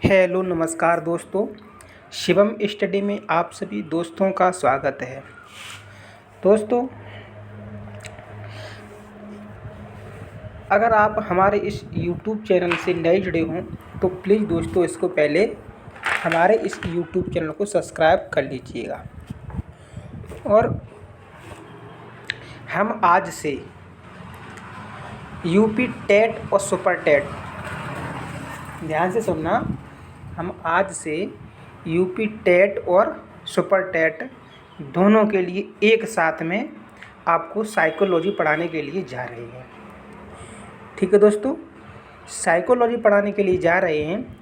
Hello नमस्कार दोस्तों। Shivam study में आप सभी दोस्तों का स्वागत है। दोस्तों, अगर आप हमारे इस YouTube चैनल से नए जुड़े हों तो प्लीज़ दोस्तों इसको पहले हमारे इस YouTube चैनल को सब्सक्राइब कर लीजिएगा। और हम आज से यूपी टेट और सुपर टेट, ध्यान से सुनना, हम आज से यूपी टेट और सुपर टेट दोनों के लिए एक साथ में आपको साइकोलॉजी पढ़ाने के लिए जा रहे हैं। ठीक है दोस्तों, साइकोलॉजी पढ़ाने के लिए जा रहे हैं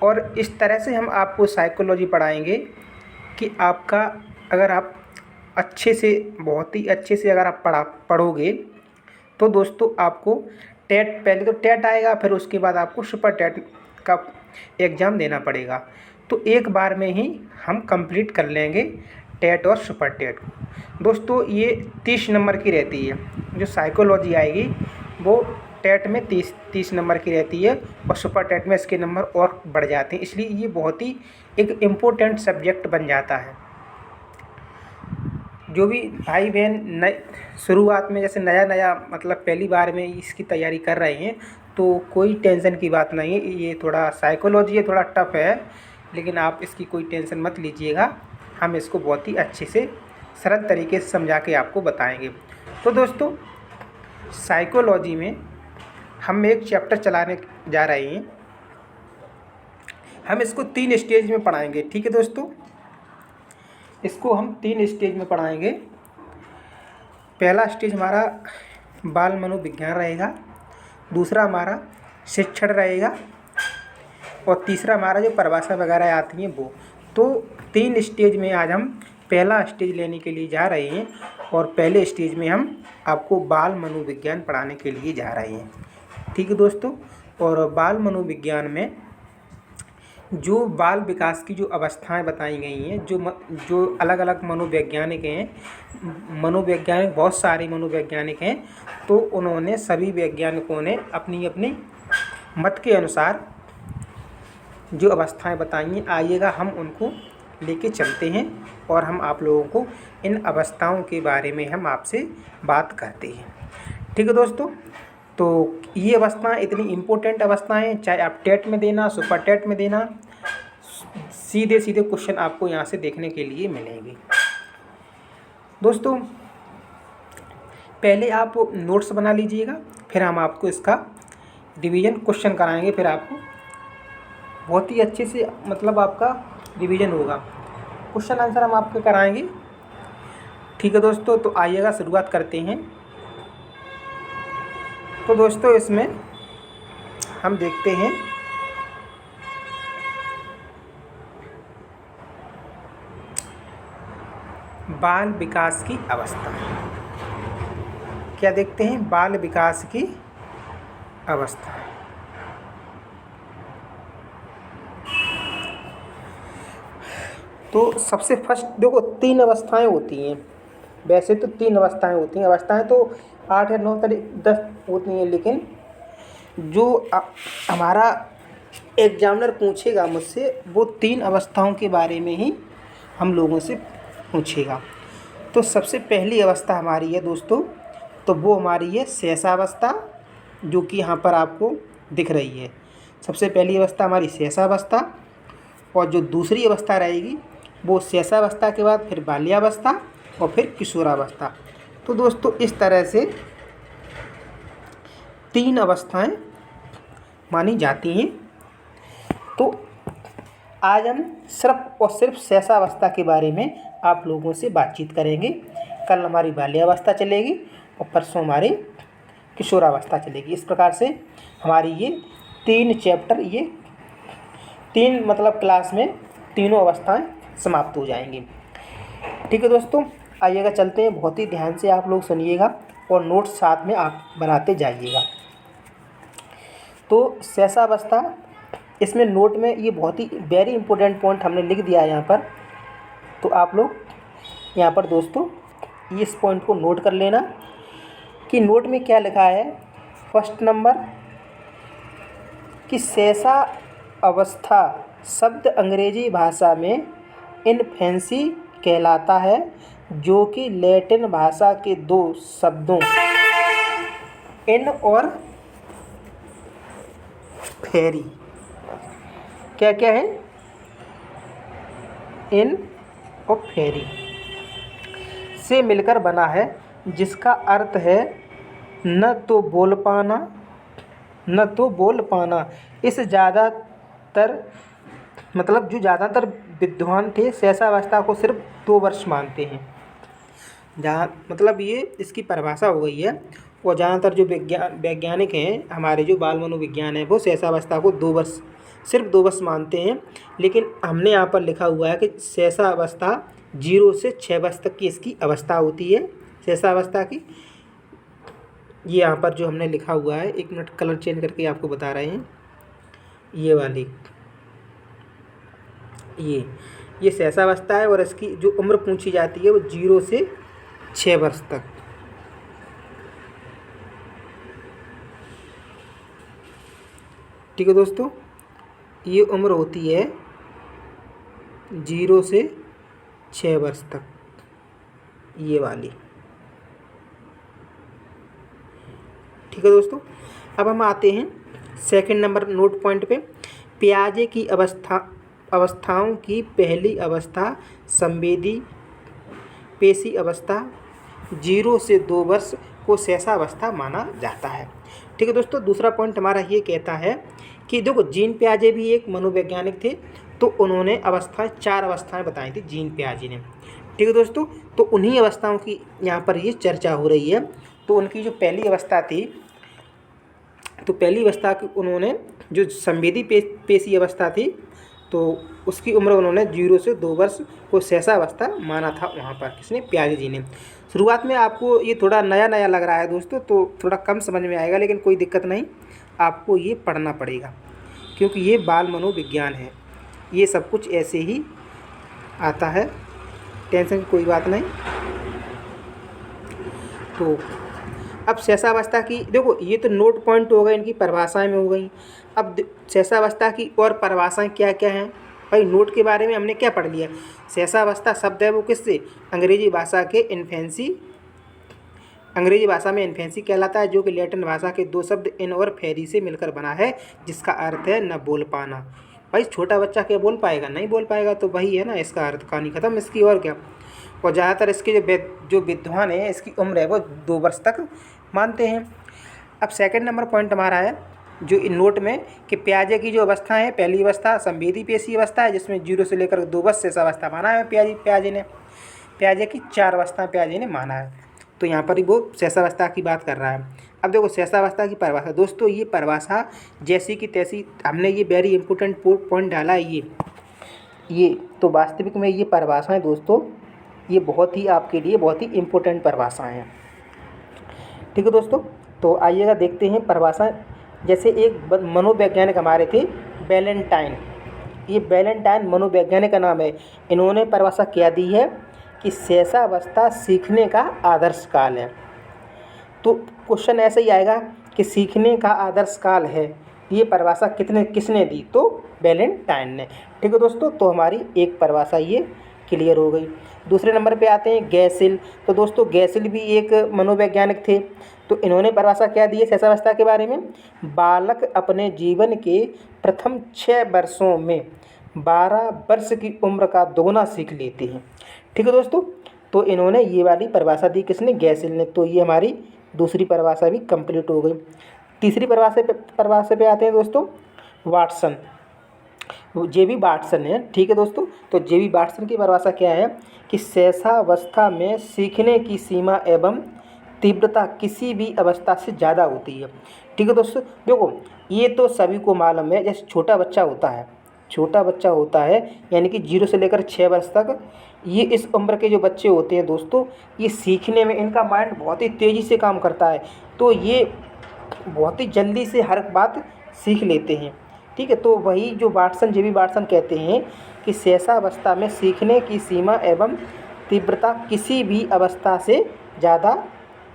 और इस तरह से हम आपको साइकोलॉजी पढ़ाएंगे कि आपका, अगर आप अच्छे से, बहुत ही अच्छे से अगर आप पढ़ोगे तो दोस्तों आपको टेट, पहले तो टेट आएगा, फिर उसके बाद आपको सुपर टेट का एग्ज़ाम देना पड़ेगा। तो एक बार में ही हम कंप्लीट कर लेंगे टेट और सुपर टेट को। दोस्तों, ये 30 नंबर की रहती है। जो साइकोलॉजी आएगी वो टेट में 30 नंबर की रहती है और सुपर टेट में इसके नंबर और बढ़ जाते हैं। इसलिए ये बहुत ही एक इम्पोर्टेंट सब्जेक्ट बन जाता है। जो भी भाई बहन नए शुरुआत में, जैसे नया मतलब पहली बार में इसकी तैयारी कर रहे हैं, तो कोई टेंशन की बात नहीं है। ये थोड़ा साइकोलॉजी है, थोड़ा टफ है, लेकिन आप इसकी कोई टेंशन मत लीजिएगा। हम इसको बहुत ही अच्छे से सरल तरीके से समझा के आपको बताएंगे। तो दोस्तों, साइकोलॉजी में हम एक चैप्टर चलाने जा रहे हैं। हम इसको 3 स्टेज में पढ़ाएंगे। ठीक है दोस्तों, इसको हम 3 स्टेज में पढ़ाएंगे। पहला स्टेज हमारा बाल मनोविज्ञान रहेगा, दूसरा हमारा शिक्षण रहेगा और तीसरा हमारा जो परिभाषा वगैरह आती हैं वो। तो 3 स्टेज में आज हम पहला स्टेज लेने के लिए जा रहे हैं और पहले स्टेज में हम आपको बाल मनोविज्ञान पढ़ाने के लिए जा रहे हैं। ठीक है दोस्तों, और बाल मनोविज्ञान में जो बाल विकास की जो अवस्थाएं बताई गई हैं, जो अलग अलग मनोवैज्ञानिक हैं, मनोवैज्ञानिक बहुत सारे मनोवैज्ञानिक हैं, तो उन्होंने, सभी वैज्ञानिकों ने अपनी अपनी मत के अनुसार जो अवस्थाएं बताई हैं, आइएगा हम उनको लेके चलते हैं और हम आप लोगों को इन अवस्थाओं के बारे में हम आपसे बात करते हैं। ठीक है दोस्तों, तो ये अवस्थाएं इतनी इम्पोर्टेंट अवस्थाएं हैं, चाहे आप टेट में देना, सुपर टेट में देना, सीधे सीधे क्वेश्चन आपको यहाँ से देखने के लिए मिलेंगे। दोस्तों, पहले आप नोट्स बना लीजिएगा, फिर हम आपको इसका डिवीज़न क्वेश्चन कराएंगे, फिर आपको बहुत ही अच्छे से, मतलब आपका रिवीजन होगा। क्वेश्चन आंसर हम आपको कराएंगे। ठीक है दोस्तों, तो आइएगा शुरुआत करते हैं। तो दोस्तों, इसमें हम देखते हैं बाल विकास की अवस्था। क्या देखते हैं? बाल विकास की अवस्था। तो सबसे फर्स्ट देखो, 3 अवस्थाएं होती हैं। वैसे तो 3 अवस्थाएं होती हैं। अवस्थाएं तो 8 या 9 10 होती हैं, लेकिन जो हमारा एग्जामिनर पूछेगा मुझसे, वो 3 अवस्थाओं के बारे में ही हम लोगों से पूछेगा। तो सबसे पहली अवस्था हमारी है दोस्तों, तो वो हमारी है शैशवावस्था, जो कि यहाँ पर आपको दिख रही है। सबसे पहली अवस्था हमारी शैशवावस्था, और जो दूसरी अवस्था रहेगी वो शैशवावस्था के बाद फिर बाल्यावस्था और फिर किशोरावस्था। तो दोस्तों, इस तरह से 3 अवस्थाएं मानी जाती हैं। तो आज हम सिर्फ और सिर्फ शैशवावस्था के बारे में आप लोगों से बातचीत करेंगे। कल हमारी बाल्यावस्था चलेगी और परसों हमारी किशोरावस्था चलेगी। इस प्रकार से हमारी ये 3 चैप्टर, ये 3 मतलब क्लास में तीनों अवस्थाएं समाप्त हो जाएंगी। ठीक है दोस्तों, आइएगा चलते हैं। बहुत ही ध्यान से आप लोग सुनिएगा और नोट्स साथ में आप बनाते जाइएगा। तो शैशवावस्था, इसमें नोट में ये बहुत ही वेरी इंपॉर्टेंट पॉइंट हमने लिख दिया है यहाँ पर। तो आप लोग यहाँ पर दोस्तों इस पॉइंट को नोट कर लेना कि नोट में क्या लिखा है। फर्स्ट नंबर कि अवस्था शब्द अंग्रेजी भाषा में इन्फेंसी कहलाता है, जो कि लैटिन भाषा के दो शब्दों इन और फेरी, क्या क्या है, इन और फेरी से मिलकर बना है, जिसका अर्थ है न तो बोल पाना। इस ज़्यादातर मतलब जो ज़्यादातर विद्वान थे शैशवावस्था को सिर्फ 2 वर्ष मानते हैं। जहाँ मतलब ये इसकी परिभाषा हो गई है। और ज़्यादातर जो वैज्ञानिक हैं, हमारे जो बाल मनोविज्ञान है, वो शैशवावस्था को 2 वर्ष सिर्फ 2 वर्ष मानते हैं। लेकिन हमने यहाँ पर लिखा हुआ है कि शैशवावस्था 0 से 6 वर्ष तक की इसकी अवस्था होती है शैशवावस्था की। ये यहाँ पर जो हमने लिखा हुआ है, 1 मिनट कलर चेंज करके आपको बता रहे हैं, ये वाली ये शैशवावस्था है। और इसकी जो उम्र पूछी जाती है वो 0 से 6 वर्ष तक। ठीक है दोस्तों, ये उम्र होती है 0 से 6 वर्ष तक, ये वाली। ठीक है दोस्तों, अब हम आते हैं सेकंड नंबर नोट पॉइंट पे। प्याजे की अवस्थाओं की पहली अवस्था संवेदी पेशी अवस्था 0 से 2 वर्ष को शैशवावस्था माना जाता है। ठीक है दोस्तों, दूसरा पॉइंट हमारा ये कहता है कि देखो जीन पियाजे भी एक मनोवैज्ञानिक थे, तो उन्होंने 4 अवस्थाएं बताई थी जीन पियाजे ने। ठीक है दोस्तों, तो उन्हीं अवस्थाओं की यहाँ पर ये चर्चा हो रही है। तो उनकी जो पहली अवस्था थी, तो पहली अवस्था की उन्होंने जो संवेदी पेशी अवस्था थी, तो उसकी उम्र उन्होंने 0 से 2 वर्ष को शैशवावस्था माना था वहाँ पर, किसने, पियाजे जी ने। शुरुआत में आपको ये थोड़ा नया नया लग रहा है दोस्तों, तो थोड़ा कम समझ में आएगा, लेकिन कोई दिक्कत नहीं, आपको ये पढ़ना पड़ेगा क्योंकि ये बाल मनोविज्ञान है। ये सब कुछ ऐसे ही आता है, टेंशन की कोई बात नहीं। तो अब शैशवावस्था की देखो, ये तो नोट पॉइंट हो गए, इनकी परिभाषाएं में हो गई। अब शैशवावस्था की और परिभाषाएं क्या क्या हैं भाई। नोट के बारे में हमने क्या पढ़ लिया। शैशवावस्था शब्द है वो किससे, अंग्रेजी भाषा के इन्फेंसी, अंग्रेजी भाषा में इन्फेंसी कहलाता है, जो कि लैटिन भाषा के 2 शब्द इन और फेरी से मिलकर बना है, जिसका अर्थ है न बोल पाना। भाई छोटा बच्चा क्या बोल पाएगा, नहीं बोल पाएगा, तो वही है ना इसका अर्थ, कहानी खत्म इसकी, और क्या। और ज़्यादातर इसके जो विद्वान है, इसकी उम्र है वो 2 वर्ष तक मानते हैं। अब सेकंड नंबर पॉइंट हमारा है जो इन नोट में कि पियाजे की जो अवस्था है, पहली अवस्था संवेदी पेशी अवस्था है, जिसमें 0 से लेकर 2 वर्ष शैशवावस्था माना है पियाजे की 4 अवस्था पियाजे ने माना है। तो यहाँ पर ही वो शैशवावस्था की बात कर रहा है। अब देखो शैशवावस्था की परिभाषा दोस्तों, ये परिभाषा जैसी की तैसी, हमने ये वेरी इंपॉर्टेंट पॉइंट डाला है ये तो वास्तविक में ये परिभाषाएं दोस्तों, ये बहुत ही आपके लिए बहुत ही इम्पोर्टेंट परिभाषाएं हैं। ठीक है दोस्तों, तो आइएगा देखते हैं परिभाषाएं। जैसे एक मनोवैज्ञानिक हमारे थे वैलेंटाइन, ये वैलेंटाइन मनोवैज्ञानिक का नाम है। इन्होंने परिभाषा क्या दी है कि शैशवावस्था सीखने का आदर्श काल है। तो क्वेश्चन ऐसे ही आएगा कि सीखने का आदर्श काल है, ये परिभाषा किसने दी, तो वैलेंटाइन ने। ठीक है दोस्तों, तो हमारी एक परिभाषा ये क्लियर हो गई। दूसरे नंबर पे आते हैं गैसिल। तो दोस्तों गैसिल भी एक मनोवैज्ञानिक थे, तो इन्होंने परिभाषा क्या दी है शैशवावस्था के बारे में, बालक अपने जीवन के प्रथम 6 वर्षों में 12 वर्ष की उम्र का दोगुना सीख लेते हैं। ठीक है दोस्तों, तो इन्होंने ये वाली परिभाषा दी, किसने, गैसिल ने। तो ये हमारी दूसरी परिभाषा भी कंप्लीट हो गई। तीसरी परिभाषा पे आते हैं दोस्तों, वाटसन, जेबी वाटसन है। ठीक है दोस्तों, तो जेबी वाटसन की परिभाषा क्या है कि शैशवावस्था में सीखने की सीमा एवं तीव्रता किसी भी अवस्था से ज़्यादा होती है। ठीक है दोस्तों, देखो ये तो सभी को मालूम है, जैसे छोटा बच्चा होता है यानी कि 0 से लेकर 6 वर्ष तक, ये इस उम्र के जो बच्चे होते हैं दोस्तों, ये सीखने में इनका माइंड बहुत ही तेज़ी से काम करता है, तो ये बहुत ही जल्दी से हर बात सीख लेते हैं। ठीक है, तो वही जो जेबी वाटसन कहते हैं कि शैशवावस्था में सीखने की सीमा एवं तीव्रता किसी भी अवस्था से ज़्यादा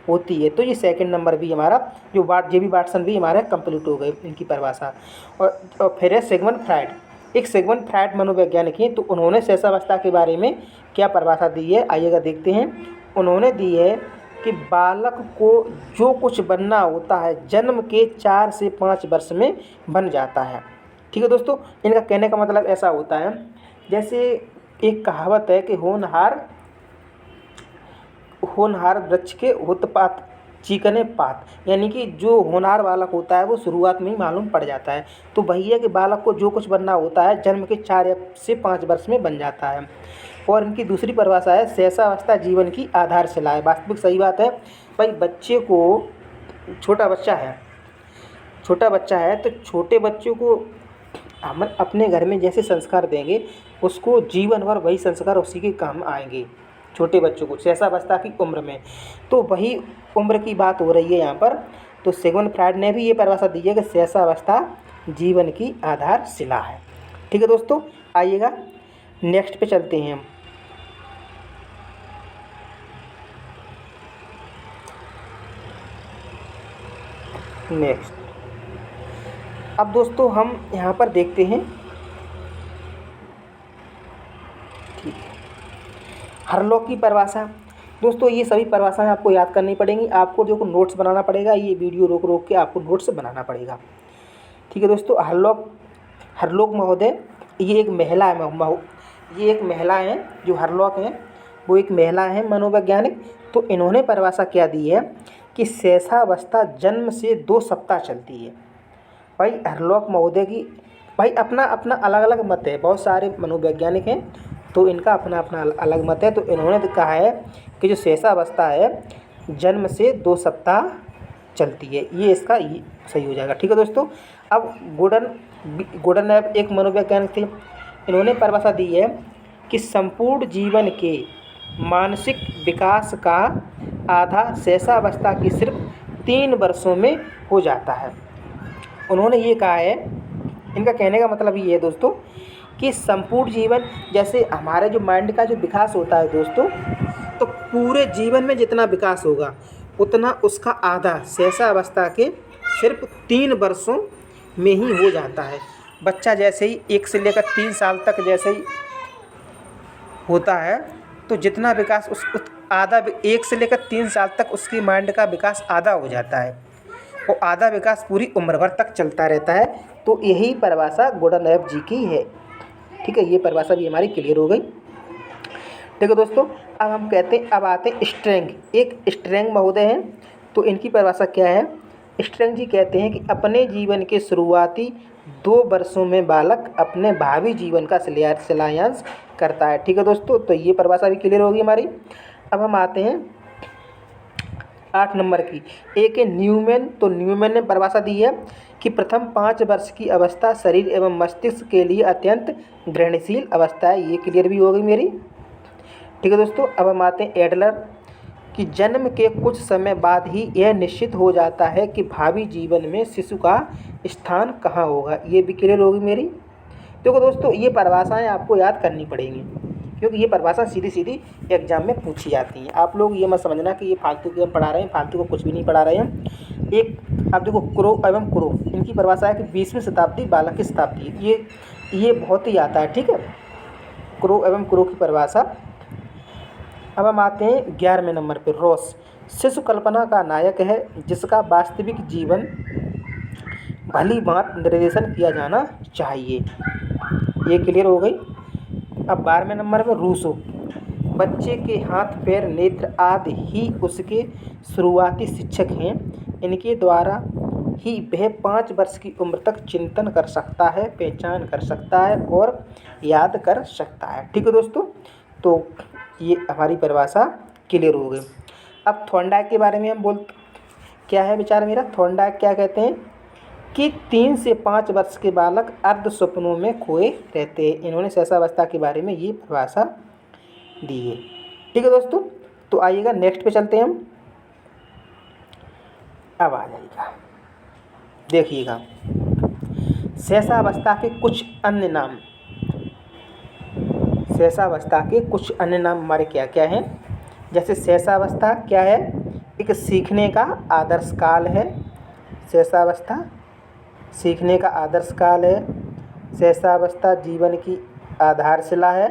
होती है। तो ये सेकंड नंबर भी हमारा जो जेबी वाटसन भी हमारे कंप्लीट हो गए इनकी परिभाषा। और फिर है सिगमंड फ्रायड। एक सिगमंड फ्रायड मनोवैज्ञानिक हैं, तो उन्होंने शैशवावस्था के बारे में क्या परिभाषा दी है, आइएगा देखते हैं। उन्होंने दी है कि बालक को जो कुछ बनना होता है जन्म के 4 से 5 वर्ष में बन जाता है। ठीक है दोस्तों, इनका कहने का मतलब ऐसा होता है, जैसे एक कहावत है कि होनहार वृक्ष के उत्पात चिकने पात, यानी कि जो होनहार बालक होता है वो शुरुआत में ही मालूम पड़ जाता है। तो वही है कि बालक को जो कुछ बनना होता है जन्म के 4 से 5 वर्ष में बन जाता है। और इनकी दूसरी परिभाषा है शैशवावस्था जीवन की आधारशिला है। वास्तविक सही बात है भाई। बच्चे को छोटा बच्चा है तो छोटे बच्चों को हम अपने घर में जैसे संस्कार देंगे उसको जीवन भर वही संस्कार उसी के काम आएंगे। छोटे बच्चों को शैशवावस्था की उम्र में, तो वही उम्र की बात हो रही है यहाँ पर। तो सिगमंड फ्रायड ने भी ये परिभाषा दी है कि शैशवावस्था जीवन की आधारशिला है। ठीक है दोस्तों, आइएगा नेक्स्ट पे चलते हैं हम। नेक्स्ट अब दोस्तों हम यहाँ पर देखते हैं, ठीक है, हरलॉक की परिभाषा। दोस्तों ये सभी परिभाषाएं आपको याद करनी पड़ेंगी। आपको जो नोट्स बनाना पड़ेगा, ये वीडियो रोक के आपको नोट्स बनाना पड़ेगा। ठीक है दोस्तों, हरलॉक महोदय ये एक महिला है जो हरलॉक हैं, वो एक महिला है मनोवैज्ञानिक। तो इन्होंने परिभाषा क्या दी है कि शैशवावस्था जन्म से 2 सप्ताह चलती है। भाई हरलॉक महोदय की भाई अपना अपना अलग अलग मत है, बहुत सारे मनोवैज्ञानिक हैं तो इनका अपना अपना अलग मत है। तो इन्होंने तो कहा है कि जो शैशवावस्था है जन्म से 2 सप्ताह चलती है, ये इसका ये सही हो जाएगा। ठीक है दोस्तों, अब गोर्डन एक मनोवैज्ञानिक थे, इन्होंने परिभाषा दी है कि संपूर्ण जीवन के मानसिक विकास का आधा शैशवावस्था की सिर्फ 3 वर्षों में हो जाता है। उन्होंने ये कहा है, इनका कहने का मतलब ये है दोस्तों कि संपूर्ण जीवन, जैसे हमारे जो माइंड का जो विकास होता है दोस्तों, तो पूरे जीवन में जितना विकास होगा उतना उसका आधा शैशवावस्था के सिर्फ 3 वर्षों में ही हो जाता है। बच्चा जैसे ही 1 से लेकर 3 साल तक जैसे ही होता है तो जितना विकास उस आधा 1 से लेकर 3 साल तक उसकी माइंड का विकास आधा हो जाता है और आधा विकास पूरी उम्र भर तक चलता रहता है। तो यही परिभाषा गोर्डनएफ जी की है। ठीक है, ये परिभाषा भी हमारी क्लियर हो गई। ठीक है दोस्तों, अब आते हैं स्ट्रेंग। एक स्ट्रेंग महोदय हैं, तो इनकी परिभाषा क्या है। स्ट्रेंग जी कहते हैं कि अपने जीवन के शुरुआती 2 वर्षों में बालक अपने भावी जीवन का शिलान्यास करता है। ठीक है दोस्तों, तो ये परिभाषा भी क्लियर होगी हमारी। अब हम आते हैं 8 नंबर की, एक है न्यूमैन। तो न्यूमैन ने परिभाषा दी है कि प्रथम 5 वर्ष की अवस्था शरीर एवं मस्तिष्क के लिए अत्यंत ग्रहणशील अवस्था है। ये क्लियर भी हो गई मेरी। ठीक है दोस्तों, अब हम आते हैं एडलर कि जन्म के कुछ समय बाद ही यह निश्चित हो जाता है कि भावी जीवन में शिशु का स्थान कहाँ होगा। ये भी क्लियर होगी मेरी। देखो दोस्तों, ये परिभाषाएं आपको याद करनी पड़ेंगी क्योंकि ये परिभाषा सीधी सीधी एग्जाम में पूछी जाती हैं। आप लोग ये मत समझना कि ये फालतू के हम पढ़ा रहे हैं, फालतू को कुछ भी नहीं पढ़ा रहे हैं। एक आप देखो क्रो एवं क्रो, इनकी परिभाषा है कि 20वीं शताब्दी बालक की शताब्दी। ये बहुत ही आता है। ठीक है, क्रो एवं क्रो की परिभाषा। अब हम आते हैं 11वें नंबर पर, रॉस। शिशु कल्पना का नायक है जिसका वास्तविक जीवन भली भांत निर्देशन किया जाना चाहिए। ये क्लियर हो गई। अब 12वें नंबर पर रूसो। बच्चे के हाथ पैर नेत्र आदि ही उसके शुरुआती शिक्षक हैं। इनके द्वारा ही वह 5 वर्ष की उम्र तक चिंतन कर सकता है, पहचान कर सकता है और याद कर सकता है। ठीक है दोस्तों, तो ये हमारी परिभाषा क्लियर हो गई। अब थॉर्नडाइक के बारे में हम क्या है विचार मेरा। थॉर्नडाइक क्या कहते हैं कि 3 से 5 वर्ष के बालक अर्ध स्वप्नों में खोए रहते हैं। इन्होंने शैशवावस्था के बारे में ये परिभाषा दी है। ठीक है दोस्तों, तो आइएगा नेक्स्ट पे चलते हैं हम। अब आ जाइएगा, देखिएगा शैशवावस्था के कुछ अन्य नाम। शैशवावस्था के कुछ अन्य नाम हमारे क्या क्या हैं। जैसे शैशवावस्था क्या है एक सीखने का आदर्श काल है। शैशवावस्था सीखने का आदर्श काल है। शैशवावस्था जीवन की आधारशिला है।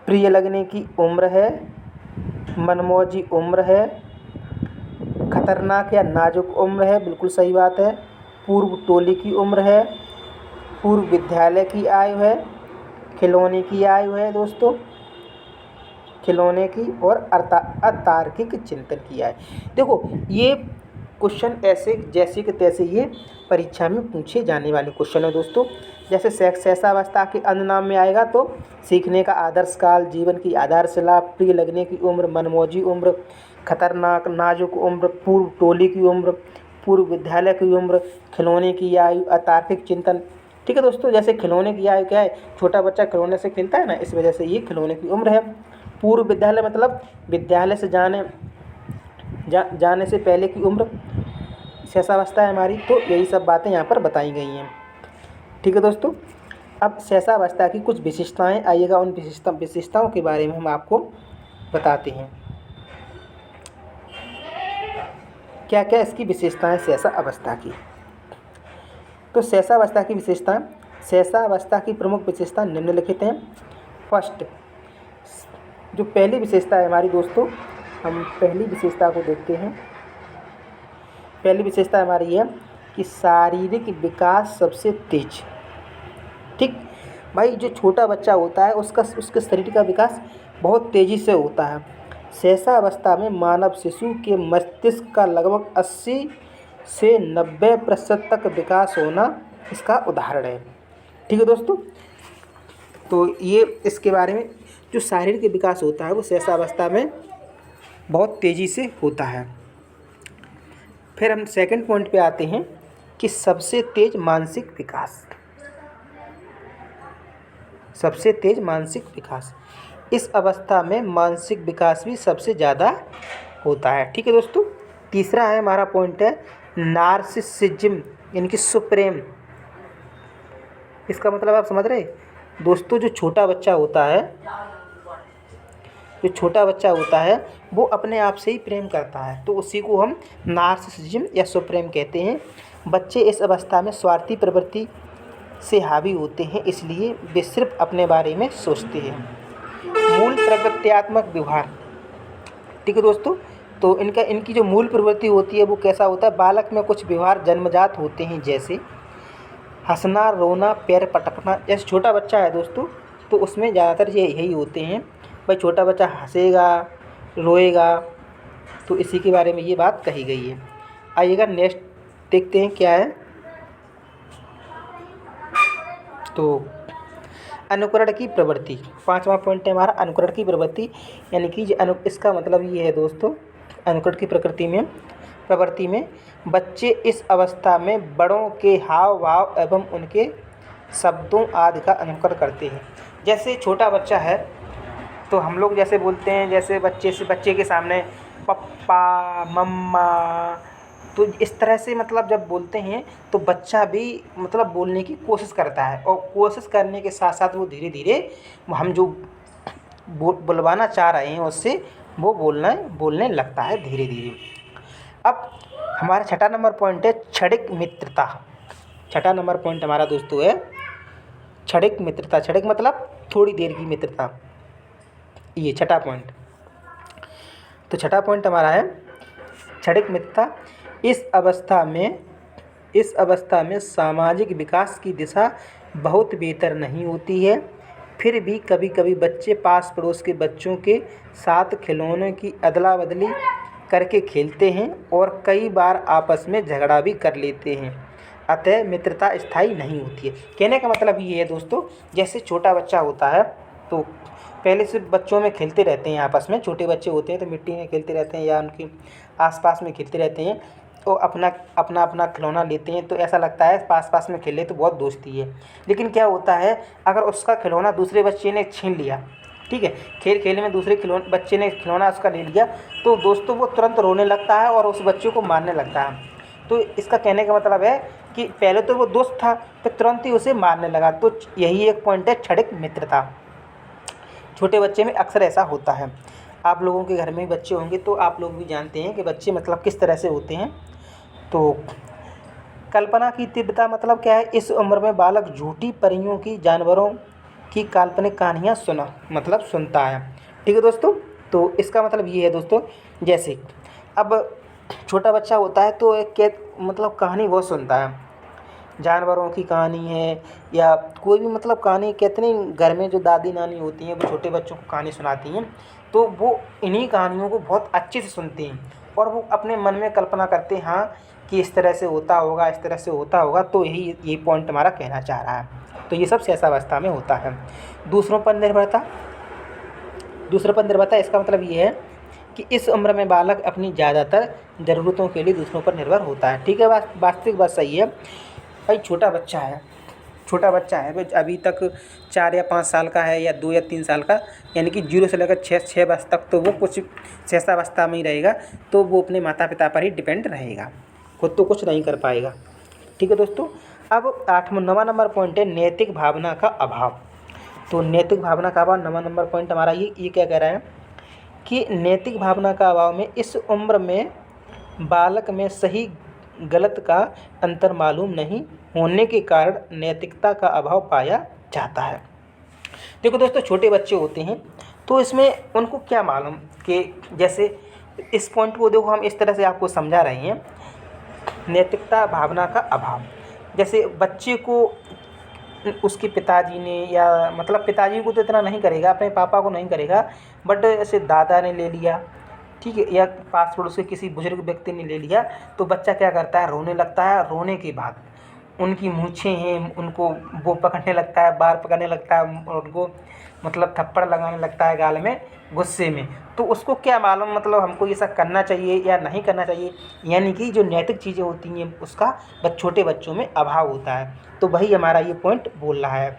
प्रिय लगने की उम्र है। मनमौजी उम्र है। खतरनाक या नाजुक उम्र है, बिल्कुल सही बात है। पूर्व टोली की उम्र है। पूर्व विद्यालय की आयु है। खिलौने की आयु है दोस्तों, खिलौने की, और अतार्किक चिंतन की आयु। देखो ये क्वेश्चन ऐसे जैसे कि तैसे ये परीक्षा में पूछे जाने वाले क्वेश्चन है दोस्तों। जैसे शैशवावस्था के अंत नाम में आएगा तो सीखने का आदर्श काल, जीवन की आधारशिला, प्रिय लगने की उम्र, मनमौजी उम्र, खतरनाक नाजुक उम्र, पूर्व टोली की उम्र, पूर्व विद्यालय की उम्र, खिलौने की आयु, अतार्किक चिंतन। ठीक है दोस्तों, जैसे खिलौने की आयु क्या है, छोटा बच्चा खिलौने से खेलता है ना, इस वजह से ये खिलौने की उम्र है। पूर्व विद्यालय मतलब विद्यालय से जाने से पहले की उम्र शैशवावस्था है हमारी। तो यही सब बातें यहाँ पर बताई गई हैं। ठीक है दोस्तों, अब शैशवावस्था की कुछ विशेषताएं, आइएगा उन विशेषताओं के बारे में हम आपको बताते हैं। क्या क्या इसकी विशेषताएं शैशवावस्था की। तो शैशवावस्था की विशेषताएं, शैशवावस्था की प्रमुख विशेषता निम्नलिखित हैं। फर्स्ट, जो पहली विशेषता है हमारी दोस्तों, हम पहली विशेषता को देखते हैं। पहली विशेषता हमारी है कि शारीरिक विकास सबसे तेज। ठीक भाई, जो छोटा बच्चा होता है उसके शरीर का विकास बहुत तेज़ी से होता है। शैशवावस्था में मानव शिशु के मस्तिष्क का लगभग 80 से 90% तक विकास होना इसका उदाहरण है। ठीक है दोस्तों, तो ये इसके बारे में जो शारीरिक विकास होता है वो शैशवावस्था में बहुत तेज़ी से होता है। फिर हम सेकंड पॉइंट पे आते हैं कि सबसे तेज मानसिक विकास। सबसे तेज मानसिक विकास, इस अवस्था में मानसिक विकास भी सबसे ज़्यादा होता है। ठीक है दोस्तों, तीसरा है हमारा पॉइंट है नार्सिसिज्म, यानी कि सुप्रेम। इसका मतलब आप समझ रहे दोस्तों, जो छोटा बच्चा होता है वो अपने आप से ही प्रेम करता है, तो उसी को हम नार्सिसिज्म या सुप्रेम कहते हैं। बच्चे इस अवस्था में स्वार्थी प्रवृत्ति से हावी होते हैं, इसलिए वे सिर्फ अपने बारे में सोचते हैं। मूल प्रवृत्त्यात्मक व्यवहार। ठीक है दोस्तों, तो इनकी जो मूल प्रवृत्ति होती है वो कैसा होता है, बालक में कुछ व्यवहार जन्मजात होते हैं, जैसे हंसना, रोना, पैर पटकना। जैसे छोटा बच्चा है दोस्तों तो उसमें ज़्यादातर यही होते हैं। भाई छोटा बच्चा हंसेगा, रोएगा, तो इसी के बारे में ये बात कही गई है। आइएगा नेक्स्ट देखते हैं क्या है। तो अनुकरण की प्रवृत्ति, पांचवा पॉइंट है हमारा अनुकरण की प्रवृत्ति, यानी कि इसका मतलब ये है दोस्तों, अनुकरण की प्रवृत्ति में बच्चे इस अवस्था में बड़ों के हाव भाव एवं उनके शब्दों आदि का अनुकरण करते हैं। जैसे छोटा बच्चा है तो हम लोग जैसे बोलते हैं, जैसे बच्चे के सामने पप्पा, मम्मा, तो इस तरह से मतलब जब बोलते हैं तो बच्चा भी मतलब बोलने की कोशिश करता है, और कोशिश करने के साथ साथ वो धीरे धीरे हम जो बुलवाना चाह रहे हैं उससे वो बोलने लगता है धीरे धीरे। अब हमारा छठा नंबर पॉइंट है क्षणिक मित्रता। छठा नंबर पॉइंट हमारा दोस्तों है क्षणिक मित्रता। क्षणिक मतलब थोड़ी देर की मित्रता, ये छठा पॉइंट। तो छठा पॉइंट हमारा है क्षणिक मित्रता। इस अवस्था में सामाजिक विकास की दिशा बहुत बेहतर नहीं होती है, फिर भी कभी कभी बच्चे पास पड़ोस के बच्चों के साथ खिलौनों की अदला बदली करके खेलते हैं और कई बार आपस में झगड़ा भी कर लेते हैं, अतः मित्रता स्थायी नहीं होती है। कहने का मतलब ये है दोस्तों, जैसे छोटा बच्चा होता है तो पहले से बच्चों में खेलते रहते हैं आपस में, छोटे बच्चे होते हैं तो मिट्टी में खेलते रहते हैं या उनके आसपास में खेलते रहते हैं, तो अपना खिलौना लेते हैं तो ऐसा लगता है पास में खेले तो बहुत दोस्ती है। लेकिन क्या होता है, अगर उसका खिलौना दूसरे बच्चे ने छीन लिया, ठीक है, खेल में दूसरे बच्चे ने खिलौना उसका ले लिया, तो दोस्तों वो तुरंत रोने लगता है और उस बच्चे को मारने लगता है। तो इसका कहने का मतलब है कि पहले तो वो दोस्त था, फिर तुरंत ही उसे मारने लगा। तो यही एक पॉइंट है क्षणिक मित्रता। छोटे बच्चे में अक्सर ऐसा होता है। आप लोगों के घर में बच्चे होंगे तो आप लोग भी जानते हैं कि बच्चे मतलब किस तरह से होते हैं। तो कल्पना की तीव्रता मतलब क्या है, इस उम्र में बालक झूठी परियों की, जानवरों की काल्पनिक कहानियाँ सुनता है। ठीक है दोस्तों, तो इसका मतलब ये है दोस्तों, जैसे अब छोटा बच्चा होता है तो एक मतलब कहानी बहुत सुनता है, जानवरों की कहानी है या कोई भी मतलब कहानी। कितनी घर में जो दादी नानी होती हैं वो छोटे बच्चों को कहानी सुनाती हैं, तो वो इन्हीं कहानियों को बहुत अच्छे से सुनते हैं और वो अपने मन में कल्पना करते हैं हाँ कि इस तरह से होता होगा, इस तरह से होता होगा। तो यही पॉइंट हमारा कहना चाह रहा है। तो ये सब शैशवावस्था में होता है। दूसरों पर निर्भरता इसका मतलब ये है कि इस उम्र में बालक अपनी ज़्यादातर ज़रूरतों के लिए दूसरों पर निर्भर होता है। ठीक है, वास्तविक बात सही है। भाई छोटा बच्चा है वो अभी तक 4 या 5 साल का है या 2 या 3 साल का, यानी कि 0 से लेकर 6 वर्ष तक तो वो कुछ शैशवावस्था में ही रहेगा। तो वो अपने माता पिता पर ही डिपेंड रहेगा, खुद तो कुछ नहीं कर पाएगा। ठीक है दोस्तों, अब 9वां नंबर पॉइंट है नैतिक भावना का अभाव। तो नैतिक भावना का अभाव 9वां नंबर पॉइंट हमारा ये क्या कह रहा है कि नैतिक भावना का अभाव में इस उम्र में बालक में सही गलत का अंतर मालूम नहीं होने के कारण नैतिकता का अभाव पाया जाता है। देखो दोस्तों, छोटे बच्चे होते हैं तो इसमें उनको क्या मालूम कि जैसे इस पॉइंट को देखो हम इस तरह से आपको समझा रहे हैं, नैतिकता भावना का अभाव। जैसे बच्चे को उसके पिताजी ने या मतलब पिताजी को तो इतना नहीं करेगा, अपने पापा को नहीं करेगा, बट ऐसे दादा ने ले लिया, ठीक है, या पास पड़ोस के किसी बुजुर्ग व्यक्ति ने ले लिया, तो बच्चा क्या करता है, रोने लगता है। रोने के बाद उनकी मूंछें हैं उनको वो पकड़ने लगता है, बाल पकड़ने लगता है और उनको मतलब थप्पड़ लगाने लगता है गाल में गुस्से में। तो उसको क्या मालूम मतलब हमको ये सब करना चाहिए या नहीं करना चाहिए, यानी कि जो नैतिक चीज़ें होती हैं उसका छोटे बच्चों में अभाव होता है। तो वही हमारा ये पॉइंट बोल रहा है।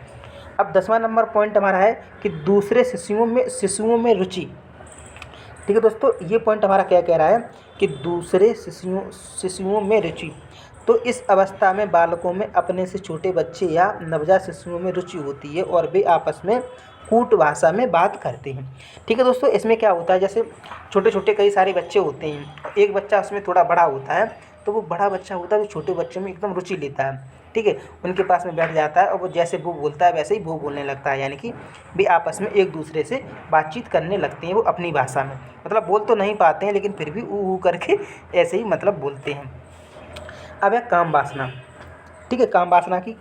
अब 10वां नंबर पॉइंट हमारा है कि दूसरे शिशुओं में रुचि। ठीक है दोस्तों, ये पॉइंट हमारा क्या कह रहा है कि दूसरे शिशुओं में रुचि। तो इस अवस्था में बालकों में अपने से छोटे बच्चे या नवजात शिशुओं में रुचि होती है और वे आपस में कूट भाषा में बात करते हैं। ठीक है दोस्तों, इसमें क्या होता है, जैसे छोटे छोटे कई सारे बच्चे होते हैं, एक बच्चा उसमें थोड़ा बड़ा होता है, तो वो बड़ा बच्चा होता है वो छोटे बच्चों में एकदम रुचि लेता है। ठीक है, उनके पास में बैठ जाता है और वो जैसे वो बोलता है वैसे ही वो बोलने लगता है, यानी कि वे आपस में एक दूसरे से बातचीत करने लगते हैं। वो अपनी भाषा में मतलब बोल तो नहीं पाते हैं लेकिन फिर भी ऊ करके ऐसे ही मतलब बोलते हैं। अब है काम वासना। ठीक है, काम वासना की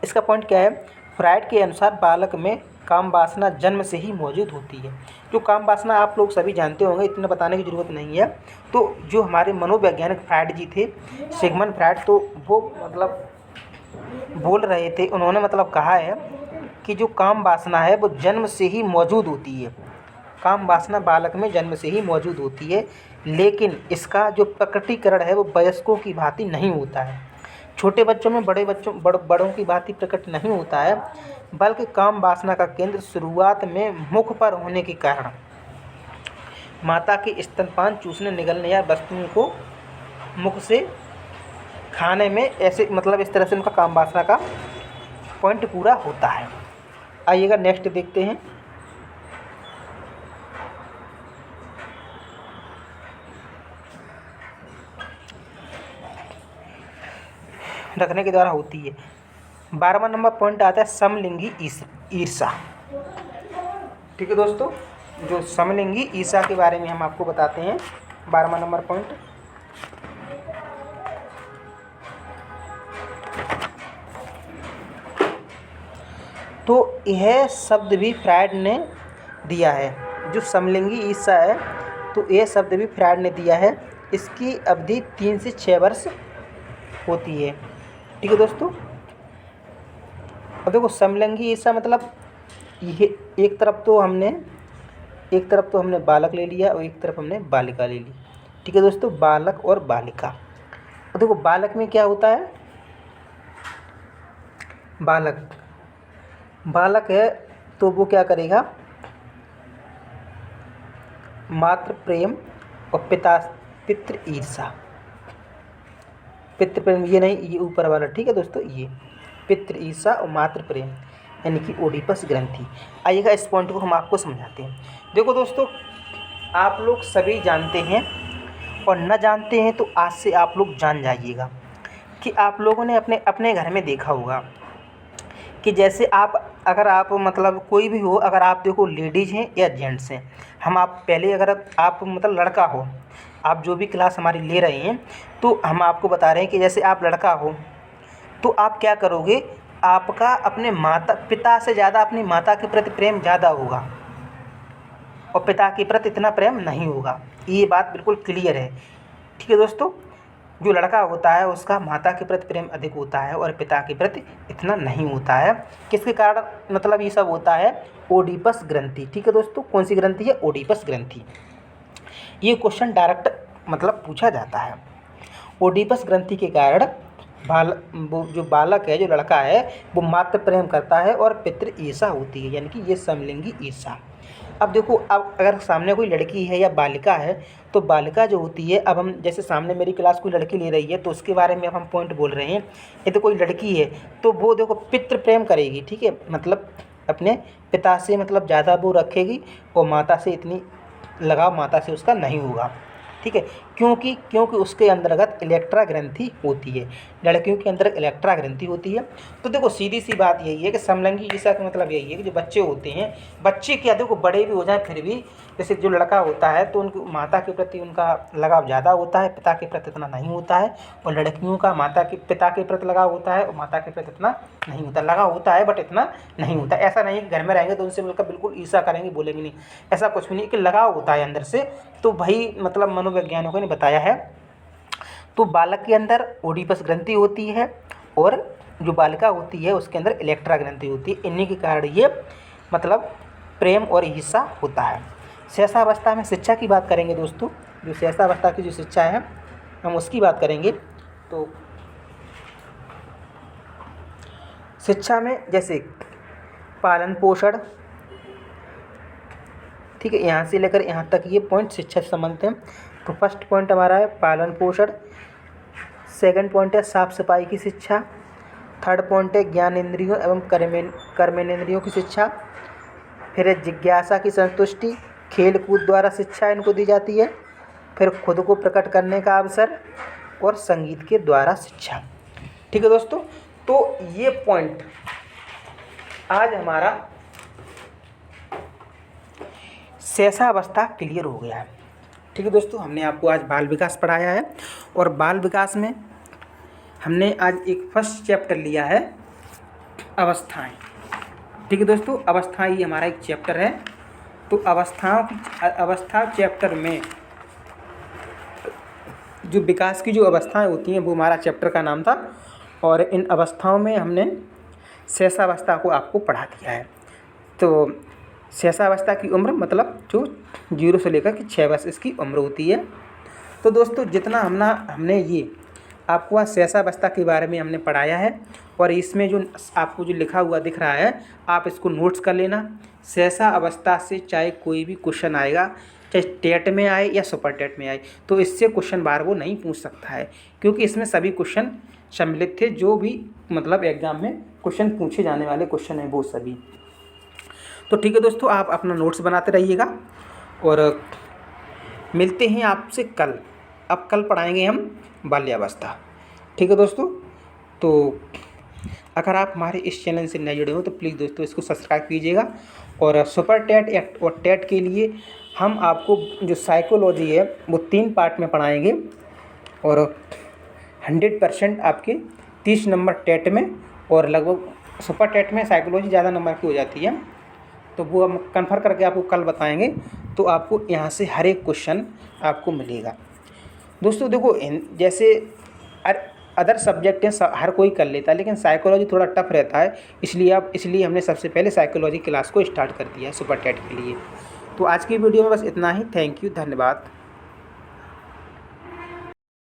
इसका पॉइंट क्या है, फ्राइड के अनुसार बालक में काम वासना जन्म से ही मौजूद होती है। जो काम वासना आप लोग सभी जानते होंगे, इतना बताने की ज़रूरत नहीं है। तो जो हमारे मनोवैज्ञानिक फ्राइड जी थे, सिगमंड फ्राइड, तो वो मतलब बोल रहे थे, उन्होंने मतलब कहा है कि जो काम वासना है वो जन्म से ही मौजूद होती है। काम वासना बालक में जन्म से ही मौजूद होती है, लेकिन इसका जो प्रकटीकरण है वो वयस्कों की भांति नहीं होता है। छोटे बच्चों में बड़ों की भांति प्रकट नहीं होता है, बल्कि काम वासना का केंद्र शुरुआत में मुख पर होने के कारण माता के स्तनपान चूसने, निगलने या वस्तुओं को मुख से खाने में, ऐसे मतलब इस तरह से उनका काम वासना का पॉइंट पूरा होता है। आइएगा नेक्स्ट देखते हैं। रखने के द्वारा होती है। 12वां नंबर पॉइंट आता है समलिंगी ईर्षा। ठीक है दोस्तों, जो समलिंगी ईर्षा के बारे में हम आपको बताते हैं। 12वां नंबर पॉइंट, तो यह शब्द भी फ्राइड ने दिया है। जो समलिंगी ईर्षा है तो यह शब्द भी फ्राइड ने दिया है। इसकी अवधि 3 से 6 वर्ष होती है। ठीक है दोस्तों, अब देखो समलिंगी ईर्षा मतलब ये एक तरफ तो हमने बालक ले लिया और एक तरफ हमने बालिका ले ली। ठीक है दोस्तों, बालक और बालिका। अब देखो बालक में क्या होता है, बालक है तो वो क्या करेगा, मातृ प्रेम और पितृ ईर्षा। पितृ प्रेम ये नहीं, ये ऊपर वाला। ठीक है दोस्तों, ये पितृ ईर्षा और मातृ प्रेम यानी कि ओडिपस ग्रंथि। आइएगा इस पॉइंट को हम आपको समझाते हैं। देखो दोस्तों, आप लोग सभी जानते हैं, और न जानते हैं तो आज से आप लोग जान जाइएगा कि आप लोगों ने अपने अपने घर में देखा होगा कि जैसे आप, अगर आप मतलब कोई भी हो, अगर आप देखो लेडीज़ हैं या जेंट्स हैं, हम आप पहले अगर आप मतलब लड़का हो, आप जो भी क्लास हमारी ले रहे हैं, तो हम आपको बता रहे हैं कि जैसे आप लड़का हो तो आप क्या करोगे, आपका अपने माता पिता से ज़्यादा अपनी माता के प्रति प्रेम ज़्यादा होगा और पिता के प्रति इतना प्रेम नहीं होगा। ये बात बिल्कुल क्लियर है। ठीक है दोस्तों, जो लड़का होता है उसका माता के प्रति प्रेम अधिक होता है और पिता के प्रति इतना नहीं होता है। किसके कारण मतलब ये सब होता है, ओडिपस ग्रंथि। ठीक है दोस्तों, कौन सी ग्रंथि है, ओडिपस ग्रंथि। ये क्वेश्चन डायरेक्ट मतलब पूछा जाता है। ओडिपस ग्रंथि के कारण वो जो बालक है, जो लड़का है, वो मातृ प्रेम करता है और पितृ ईर्षा होती है, यानी कि ये समलिंगी ईर्षा। अब देखो, अब अगर सामने कोई लड़की है या बालिका है, तो बालिका जो होती है, अब हम जैसे सामने मेरी क्लास कोई लड़की ले रही है तो उसके बारे में अब हम पॉइंट बोल रहे हैं। ये तो कोई लड़की है तो वो देखो पितृ प्रेम करेगी, ठीक है, मतलब अपने पिता से मतलब ज़्यादा वो रखेगी और माता से इतनी लगाव माता से उसका नहीं होगा। ठीक है, क्योंकि उसके अंतर्गत इलेक्ट्रा ग्रंथि होती है, लड़कियों के अंदर इलेक्ट्रा ग्रंथि होती है। तो देखो सीधी सी बात यही है कि समलिंगी ईर्षा का मतलब यही है कि जो बच्चे होते हैं, बच्चे क्या देखो बड़े भी हो जाएं फिर भी, जैसे जो लड़का होता है तो उनकी माता के प्रति उनका लगाव ज़्यादा होता है, पिता के प्रति इतना नहीं होता है। और लड़कियों का पिता के प्रति लगाव होता है और माता के प्रति इतना नहीं होता, लगाव होता है बट इतना नहीं होता। ऐसा नहीं कि घर में रहेंगे तो उनसे मिलकर बिल्कुल ईर्षा करेंगे, बोलेंगे नहीं, ऐसा कुछ भी नहीं, कि लगाव होता है अंदर से। तो भाई मतलब मनोवैज्ञानिकों ने बताया है। तो बालक के अंदर ओडिपस ग्रंथि होती है और जो बालिका होती है उसके अंदर इलेक्ट्रा ग्रंथि होती है। इन्हीं के कारण ये मतलब प्रेम और ईर्षा होता है। शैशवावस्था में शिक्षा की बात करेंगे दोस्तों, जो शैशवावस्था की जो शिक्षा है हम उसकी बात करेंगे। तो शिक्षा में जैसे पालन पोषण, ठीक है, यहाँ से लेकर यहाँ तक ये पॉइंट शिक्षा से संबंधित हैं। तो फर्स्ट पॉइंट हमारा है पालन पोषण, सेकंड पॉइंट है साफ सफाई की शिक्षा, थर्ड पॉइंट है ज्ञान इंद्रियों एवं कर्मेंद्रियों की शिक्षा, फिर है जिज्ञासा की संतुष्टि, खेल कूद द्वारा शिक्षा इनको दी जाती है, फिर खुद को प्रकट करने का अवसर और संगीत के द्वारा शिक्षा। ठीक है दोस्तों, तो ये पॉइंट आज हमारा शैशवावस्था क्लियर हो गया है। ठीक है दोस्तों, हमने आपको आज बाल विकास पढ़ाया है और बाल विकास में हमने आज एक फर्स्ट चैप्टर लिया है अवस्थाएं। ठीक है दोस्तों, अवस्थाएं ये हमारा एक चैप्टर है। तो अवस्था चैप्टर में जो विकास की जो अवस्थाएं होती हैं वो हमारा चैप्टर का नाम था। और इन अवस्थाओं में हमने शैशवावस्था को आपको पढ़ा दिया है। तो शैशवावस्था की उम्र मतलब जो 0 से लेकर के 6 वर्ष इसकी उम्र होती है। तो दोस्तों जितना हमने ये आपको आज शैशवावस्था के बारे में हमने पढ़ाया है, और इसमें जो आपको जो लिखा हुआ दिख रहा है आप इसको नोट्स कर लेना। शैशवावस्था से चाहे कोई भी क्वेश्चन आएगा, चाहे टेट में आए या सुपर टेट में आए, तो इससे क्वेश्चन बार वो नहीं पूछ सकता है, क्योंकि इसमें सभी क्वेश्चन सम्मिलित थे जो भी मतलब एग्जाम में क्वेश्चन पूछे जाने वाले क्वेश्चन हैं वो सभी। तो ठीक है दोस्तों, आप अपना नोट्स बनाते रहिएगा और मिलते हैं आपसे कल। अब कल पढ़ाएंगे हम बाल्यावस्था। ठीक है दोस्तों, तो अगर आप हमारे इस चैनल से नए जुड़े हो तो प्लीज़ दोस्तों इसको सब्सक्राइब कीजिएगा। और सुपर टेट और टेट के लिए हम आपको जो साइकोलॉजी है वो 3 पार्ट में पढ़ाएंगे और 100% आपके 30 नंबर टेट में, और लगभग सुपर टेट में साइकोलॉजी ज़्यादा नंबर की हो जाती है, तो वो हम कन्फर्म करके आपको कल बताएंगे। तो आपको यहाँ से हर एक क्वेश्चन आपको मिलेगा। दोस्तों देखो, जैसे अदर सब्जेक्ट हैं हर कोई कर लेता है, लेकिन साइकोलॉजी थोड़ा टफ रहता है, इसलिए हमने सबसे पहले साइकोलॉजी क्लास को स्टार्ट कर दिया है सुपर टेट के लिए। तो आज की वीडियो में बस इतना ही। थैंक यू, धन्यवाद।